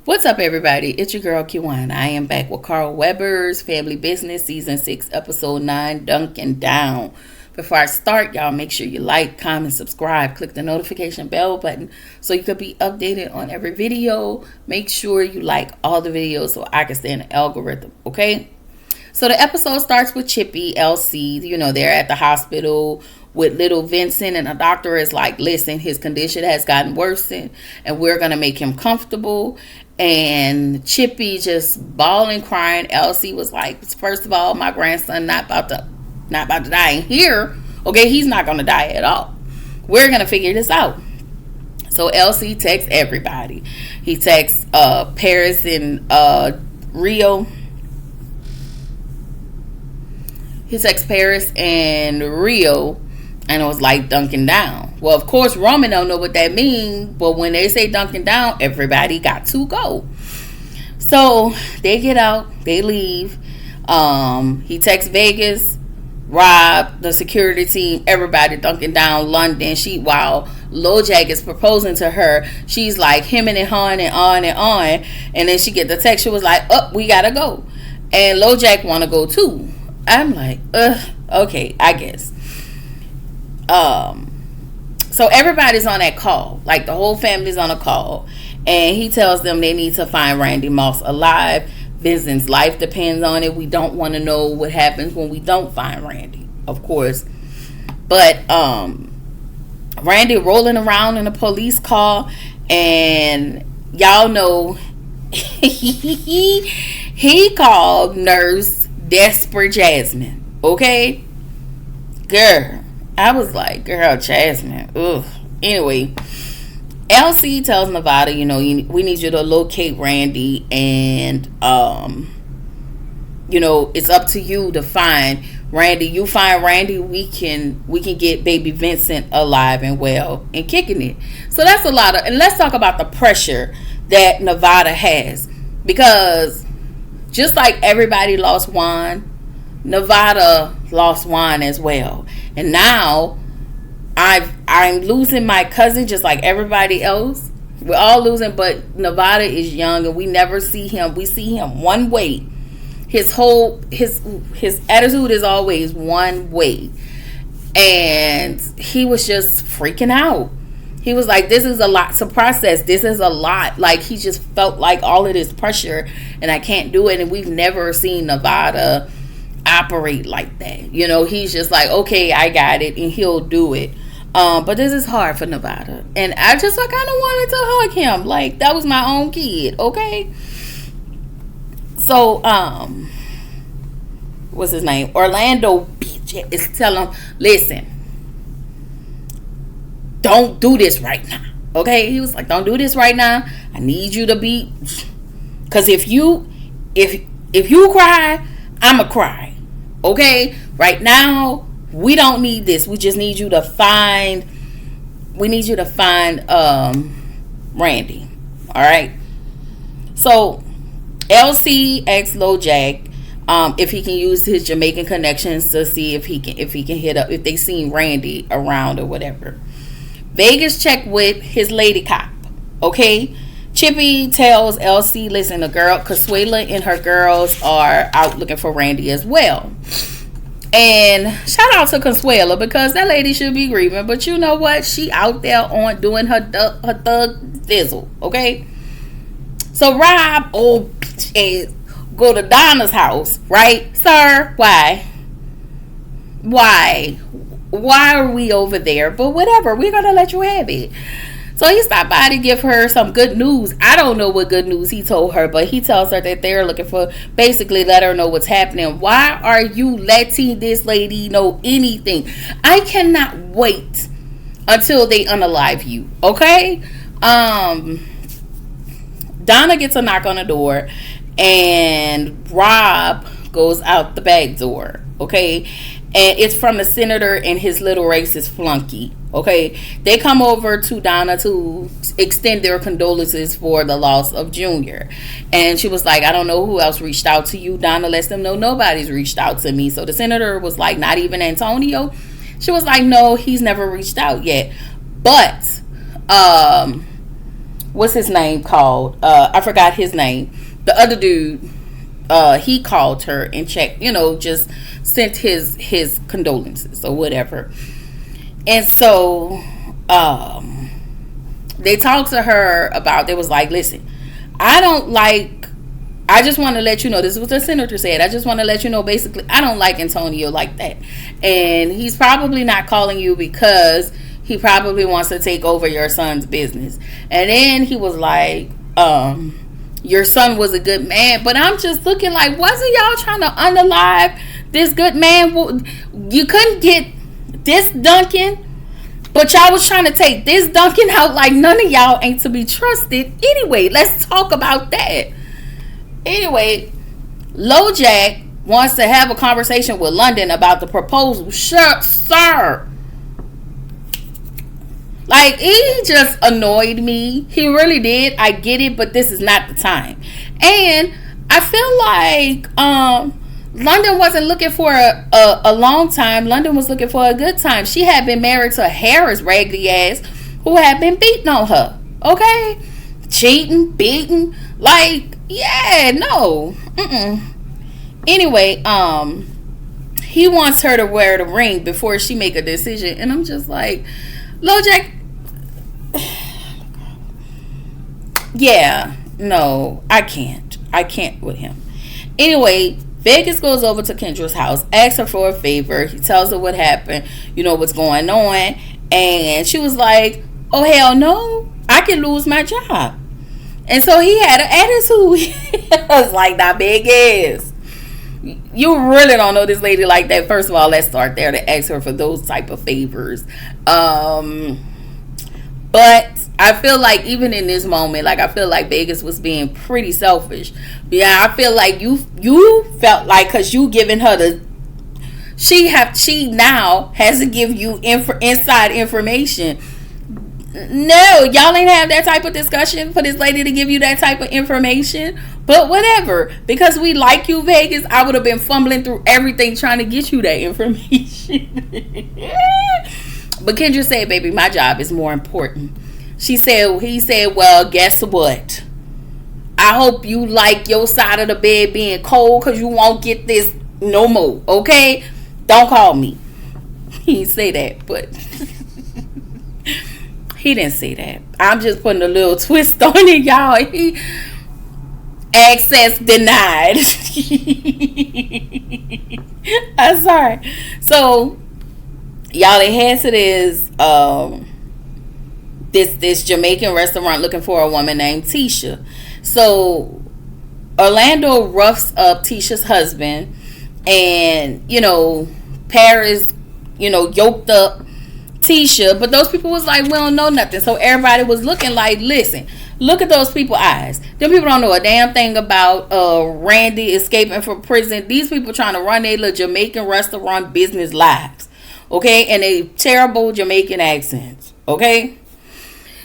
What's up, everybody? It's your girl Kiwan. I am back with Carl Weber's Family Business, Season 6, Episode 9, Duncan Down. Before I start, y'all make sure you like, comment, subscribe, click the notification bell button so you can be updated on every video. Make sure you like all the videos so I can stay in the algorithm, okay? So the episode starts with Chippy, LC. They're at the hospital with little Vincent, and the doctor is like, listen, his condition has gotten worse, and we're going to make him comfortable. And Chippy just bawling, crying. Elsie was like, first of all, my grandson not about to die in here. Okay, he's not gonna die at all. We're gonna figure this out. So Elsie texts everybody. He texts Paris and Rio. He texts Paris and Rio, and it was like Duncan down. Well, of course, Roman don't know what that means, but when they say Duncan down, everybody got to go. So they get out, they leave. He texts Vegas, Rob, the security team, everybody Duncan down, London. While LoJack is proposing to her, she's like hemming and hawing and on and on. And then she get the text, she was like, oh, we gotta go. And LoJack wanna go too. I'm like, okay, I guess. So everybody's on that call. Like the whole family's on a call. And he tells them they need to find Randy Moss alive. Vincent's life depends on it. We don't want to know what happens when we don't find Randy, of course. But Randy rolling around in a police car, and y'all know he called Nurse Desperate Jasmine. Okay? Girl. I was like, girl, Jasmine. Ugh. Anyway, LC tells Nevada, we need you to locate Randy, and it's up to you to find Randy. You find Randy, we can get baby Vincent alive and well and kicking it. So that's a lot of, and let's talk about the pressure that Nevada has, because just like everybody lost Juan, Nevada lost Juan as well. And now I'm losing my cousin just like everybody else. We're all losing, but Nevada is young and we never see him. We see him one way. His attitude is always one way. And he was just freaking out. He was like, this is a lot to process. This is a lot. Like, he just felt like all of this pressure and I can't do it. And we've never seen Nevada operate like that. He's just like, okay, I got it, and he'll do it. But this is hard for Nevada, and I kind of wanted to hug him. Like, that was my own kid. Okay. So what's his name? Orlando Beach is telling him, listen, don't do this right now. Okay. He was like, don't do this right now. I need you to be, because if you cry, I'ma cry. Okay? Right now, we don't need this. We just need you to find Randy. Alright? So LC asks LoJack if he can use his Jamaican connections to see if he can hit up, if they seen Randy around or whatever. Vegas checked with his lady cop. Okay? Chippy tells LC, listen, Consuela and her girls are out looking for Randy as well. And shout out to Consuela, because that lady should be grieving, but you know what? She out there on doing her thug fizzle, okay? So Rob, go to Donna's house, right? Sir, why? Why are we over there? But whatever, we're gonna let you have it. So he stopped by to give her some good news. I don't know what good news he told her, but he tells her that they're looking for, basically let her know what's happening. Why are you letting this lady know anything? I cannot wait until they unalive you, okay? Donna gets a knock on the door, and Rob goes out the back door, okay? And it's from the senator and his little racist flunky. Okay, they come over to Donna to extend their condolences for the loss of Junior. And she was like, I don't know who else reached out to you. Donna lets them know nobody's reached out to me. So the senator was like, not even Antonio? She was like, no, he's never reached out yet. But what's his name called? I forgot his name. The other dude, he called her and checked, just sent his condolences or whatever. And so they talked to her about, they was like, listen, I just want to let you know, this is what the senator said, I just want to let you know, basically, I don't like Antonio like that. And he's probably not calling you because he probably wants to take over your son's business. And then he was like, your son was a good man. But I'm just looking like, wasn't y'all trying to unalive this good man? You couldn't get this Duncan, but y'all was trying to take this Duncan out. Like, none of y'all ain't to be trusted. Anyway, let's talk about that. Anyway, LoJack wants to have a conversation with London about the proposal. Sure, sir. Like, he just annoyed me. He really did. I get it, but this is not the time. And I feel like London wasn't looking for a long time. London was looking for a good time. She had been married to Harris raggedy ass who had been beating on her. Okay? Cheating, beating. Like, yeah, no. Anyway, he wants her to wear the ring before she make a decision. And I'm just like, LoJack, yeah, no, I can't with him. Anyway, Vegas goes over to Kendra's house, asks her for a favor. He tells her what happened, what's going on. And she was like, oh, hell no, I can lose my job. And so he had an attitude. I was like, nah, Vegas, you really don't know this lady like that. First of all, let's start there, to ask her for those type of favors. But I feel like even in this moment, like, I feel like Vegas was being pretty selfish. Yeah, I feel like you felt like, because you giving her she now has to give you inside information. No, y'all ain't have that type of discussion for this lady to give you that type of information. But whatever, because we like you, Vegas, I would have been fumbling through everything trying to get you that information. But Kendra said, baby, my job is more important. He said, well, guess what? I hope you like your side of the bed being cold, because you won't get this no more, okay? Don't call me. He didn't say that, but he didn't say that. I'm just putting a little twist on it, y'all. Access denied. I'm sorry. So, y'all, they head to this Jamaican restaurant looking for a woman named Tisha. So Orlando roughs up Tisha's husband, and Paris yoked up Tisha, but those people was like, we don't know nothing. So everybody was looking like, listen, look at those people's eyes. Them people don't know a damn thing about Randy escaping from prison. These people trying to run their little Jamaican restaurant business lives. Okay, and they terrible Jamaican accents. Okay,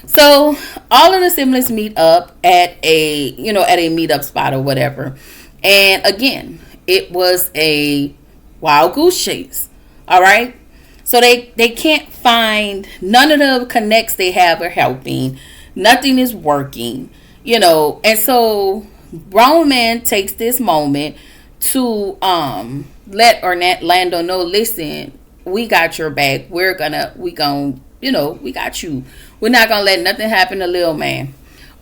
so all of the siblings meet up at a meetup spot or whatever, and again, it was a wild goose chase. All right, so they can't find, none of the connects they have are helping. Nothing is working, and so Roman takes this moment to let Orlando know, listen, we got your back. We got you. We're not gonna let nothing happen to Lil Man.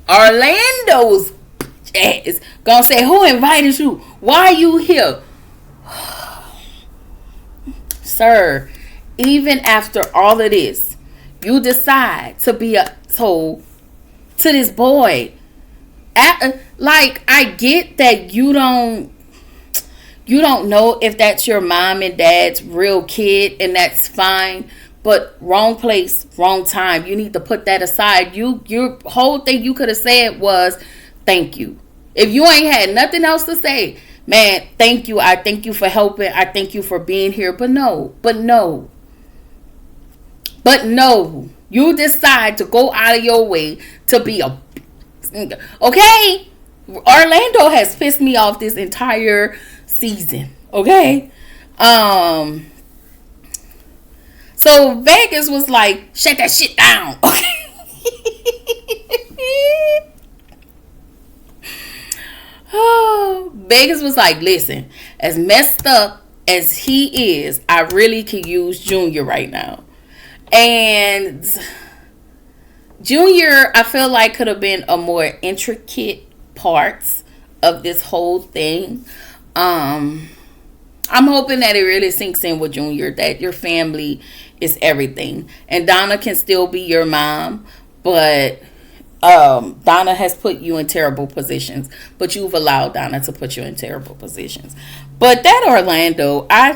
Orlando's ass gonna say, who invited you? Why are you here? Sir, even after all of this, you decide to be a soul to this boy. I get that you don't know if that's your mom and dad's real kid, and that's fine. But wrong place, wrong time. You need to put that aside. Your whole thing you could have said was, thank you. If you ain't had nothing else to say, man, thank you. I thank you for helping. I thank you for being here. But no. You decide to go out of your way to be a... Okay? Orlando has pissed me off this entire season. Okay? So Vegas was like, shut that shit down. Okay? Oh, Vegas was like, listen, as messed up as he is, I really could use Junior right now. And Junior, I feel like could have been a more intricate parts of this whole thing. I'm hoping that it really sinks in with Junior that your family is everything. And Donna can still be your mom, but Donna has put you in terrible positions. But you've allowed Donna to put you in terrible positions. But that Orlando, I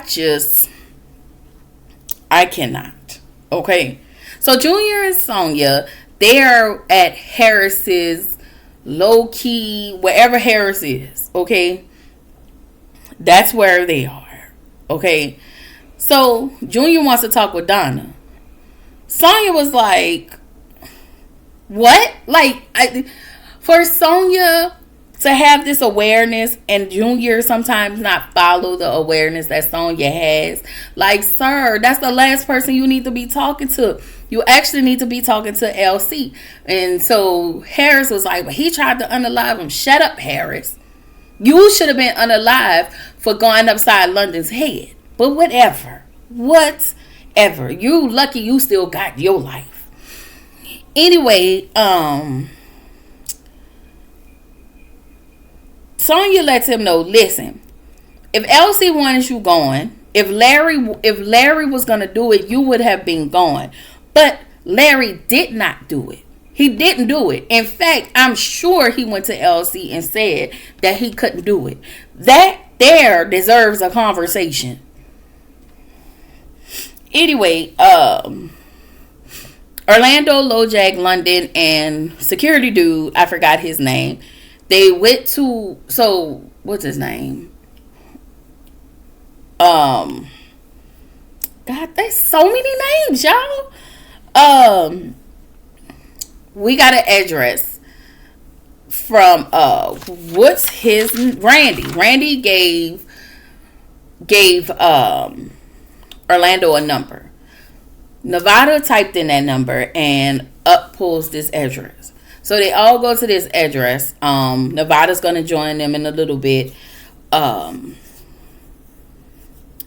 cannot. Okay. So Junior and Sonya, they're at Harris's low key, wherever Harris is. Okay. That's where they are. Okay. So Junior wants to talk with Donna. Sonya was like, what? Like, for Sonya to have this awareness and Junior sometimes not follow the awareness that Sonya has. Like, sir, that's the last person you need to be talking to. You actually need to be talking to LC. And so Harris was like, well, he tried to unalive him. Shut up, Harris. You should have been unalive for going upside London's head. But whatever. Whatever. You lucky you still got your life. Anyway, Sonya lets him know, listen, if LC wanted you going, if Larry was going to do it, you would have been gone. But Larry did not do it. He didn't do it. In fact, I'm sure he went to LC and said that he couldn't do it. That there deserves a conversation. Anyway, Orlando, LoJack, London, and security dude, I forgot his name. They went to, so what's his name? God, there's so many names, y'all. We got an address from what's his Randy. Randy gave Orlando a number. Nevada typed in that number and up pulls this address. So they all go to this address. Nevada's gonna join them in a little bit.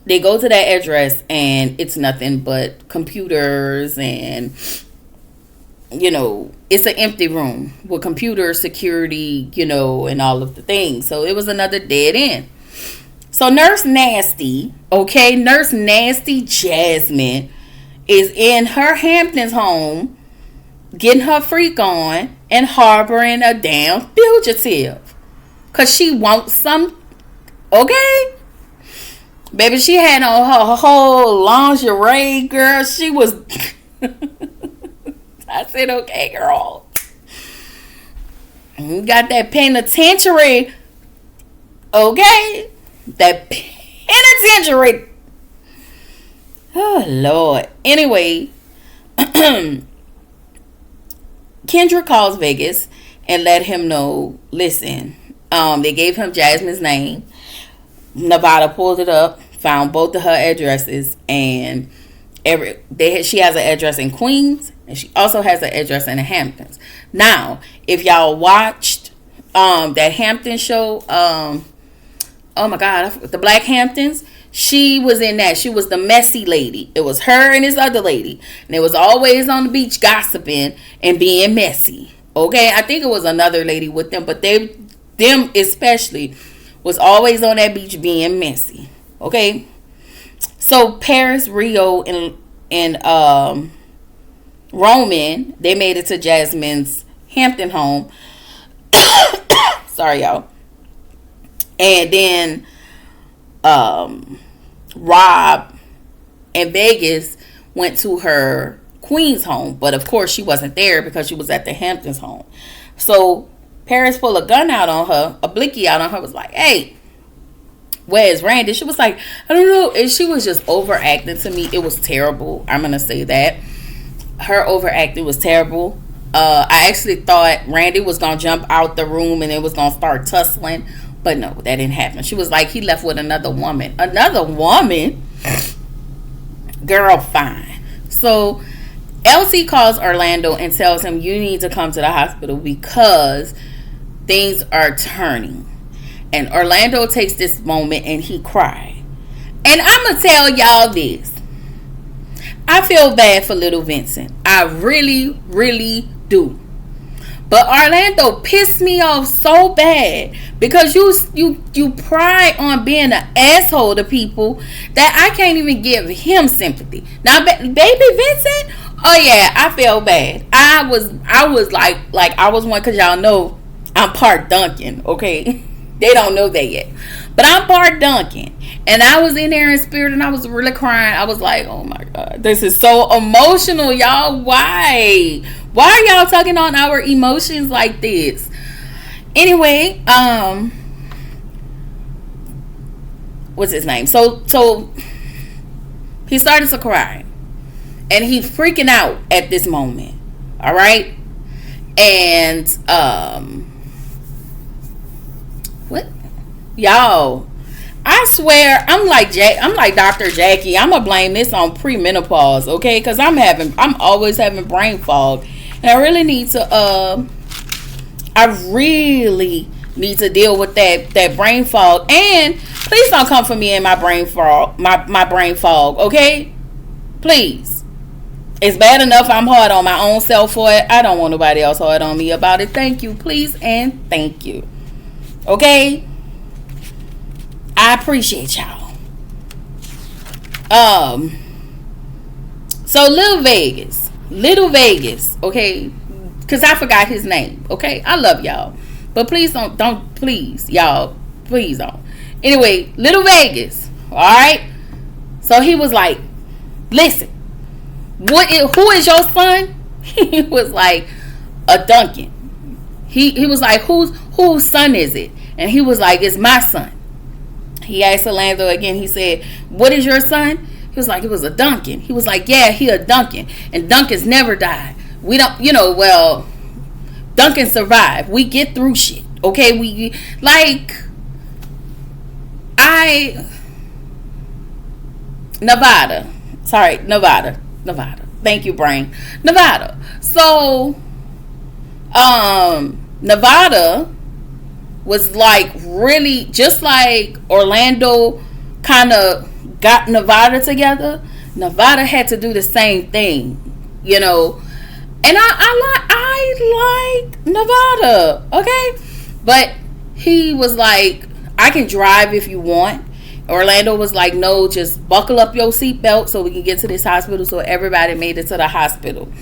They go to that address and it's nothing but computers and, you know, it's an empty room with computer security, you know, and all of the things. So it was another dead end. So Nurse Nasty Jasmine is in her Hamptons home getting her freak on and harboring a damn fugitive. Because she wants some, okay? Baby, she had on her whole lingerie, girl. She was... I said, okay, girl. You got that penitentiary. Okay? That penitentiary. Oh, Lord. Anyway, Kendra calls Vegas and let him know, listen, they gave him Jasmine's name. Nevada pulled it up, found both of her addresses, and she has an address in Queens, and she also has an address in the Hamptons. Now, if y'all watched that Hampton show, oh my God, the Black Hamptons, she was in that. She was the messy lady. It was her and this other lady, and it was always on the beach gossiping and being messy. Okay, I think it was another lady with them, but them especially was always on that beach being messy. Okay, so Paris, Rio, and Roman, they made it to Jasmine's Hampton home. Sorry, y'all. And then Rob and Vegas went to her Queens home, but of course she wasn't there because she was at the Hamptons home. So Paris pulled a gun out on her, a blicky out on her, was like, hey, where's Randy? She was like, I don't know. And she was just overacting to me. It was terrible. I'm going to say that. Her overacting was terrible. I actually thought Randy was going to jump out the room and it was going to start tussling. But no, that didn't happen. She was like, he left with another woman. Another woman? Girl, fine. So LC calls Orlando and tells him, you need to come to the hospital because things are turning. And Orlando takes this moment and he cried. And I'm going to tell y'all this. I feel bad for little Vincent. I really, really do. But Orlando pissed me off so bad because you pride on being an asshole to people that I can't even give him sympathy. Now, baby Vincent, oh yeah, I feel bad. I was like I was one, because y'all know I'm part Duncan, okay? They don't know that yet. But I'm part Duncan. And I was in there in spirit and I was really crying. I was like, oh my God, this is so emotional, y'all. Why? Why are y'all talking on our emotions like this? Anyway, what's his name? So he started to cry. And he's freaking out at this moment. All right? And what? Y'all, I swear I'm like Dr. Jackie. I'm gonna blame this on premenopause, okay? Because I'm always having brain fog. And I really need to deal with that brain fog. And please don't come for me in my brain fog, my brain fog, okay? Please. It's bad enough I'm hard on my own self for it. I don't want nobody else hard on me about it. Thank you, please, and thank you. Okay? I appreciate y'all. So Little Vegas, okay? Because I forgot his name, okay? I love y'all. But please please, y'all. Please don't. Anyway, Little Vegas, alright? So he was like, listen, who is your son? He was like, a Duncan. He was like, whose son is it? And he was like, it's my son. He asked Orlando again. He said, what is your son? He was like, it was a Duncan. He was like, yeah, he a Duncan. And Duncans never die. We don't, well, Duncan survived. We get through shit. Okay? Nevada. Thank you, brain. Nevada. So, Nevada was like really just like Orlando kind of got Nevada together. Nevada had to do the same thing, And I like Nevada, okay? But he was like, I can drive if you want. Orlando was like, no, just buckle up your seatbelt so we can get to this hospital. So everybody made it to the hospital.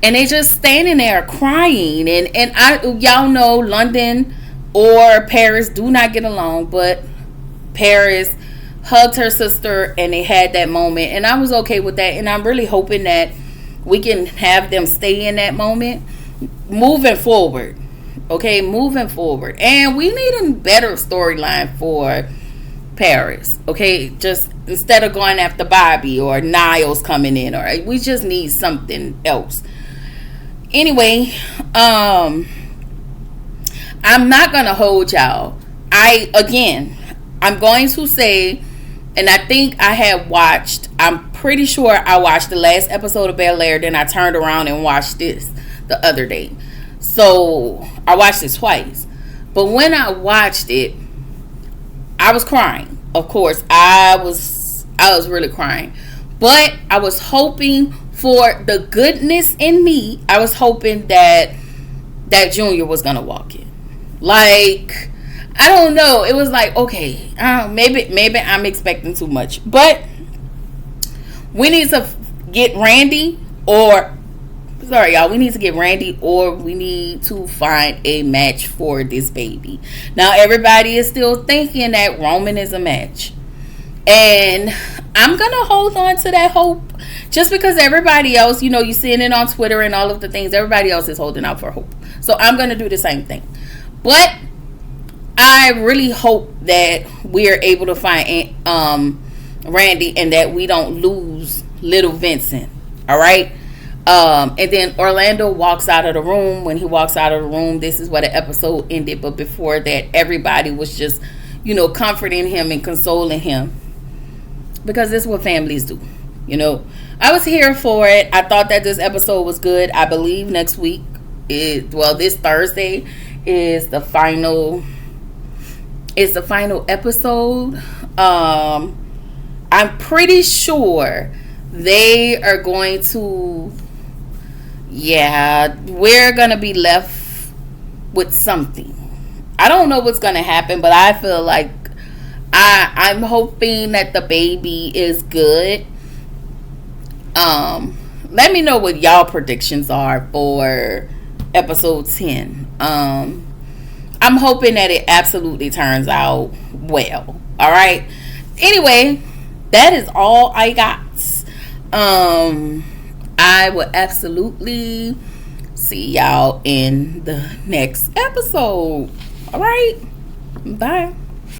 And they just standing there crying. And y'all know London or Paris do not get along. But Paris hugged her sister and they had that moment. And I was okay with that. And I'm really hoping that we can have them stay in that moment moving forward. Okay, moving forward. And we need a better storyline for Paris, okay? Just instead of going after Bobby or Niles coming in, all right? We just need something else. Anyway, I'm not gonna hold y'all. I'm going to say, and I think I'm pretty sure I watched the last episode of Bel-Air, then I turned around and watched this the other day. So I watched it twice. But when I watched it, I was crying. Of course, I was really crying. But I was hoping for the goodness in me. I was hoping that Junior was going to walk in. Like, I don't know. It was like, okay, maybe I'm expecting too much. But we need to get Randy we need to get Randy or we need to find a match for this baby. Now, everybody is still thinking that Roman is a match. And I'm going to hold on to that hope just because everybody else, you seeing it on Twitter and all of the things, everybody else is holding out for hope. So I'm going to do the same thing. But I really hope that we are able to find Randy and that we don't lose little Vincent. All right? And then Orlando walks out of the room. When he walks out of the room, this is where the episode ended. But before that, everybody was just, comforting him and consoling him. Because this is what families do. You know, I was here for it. I thought that this episode was good. I believe next week this Thursday is the final episode. I'm pretty sure they are going to, we're gonna be left with something. I don't know what's gonna happen, but I feel like I'm hoping that the baby is good. Let me know what y'all predictions are for episode 10. I'm hoping that it absolutely turns out well. All right. Anyway, that is all I got. I will absolutely see y'all in the next episode. All right. Bye.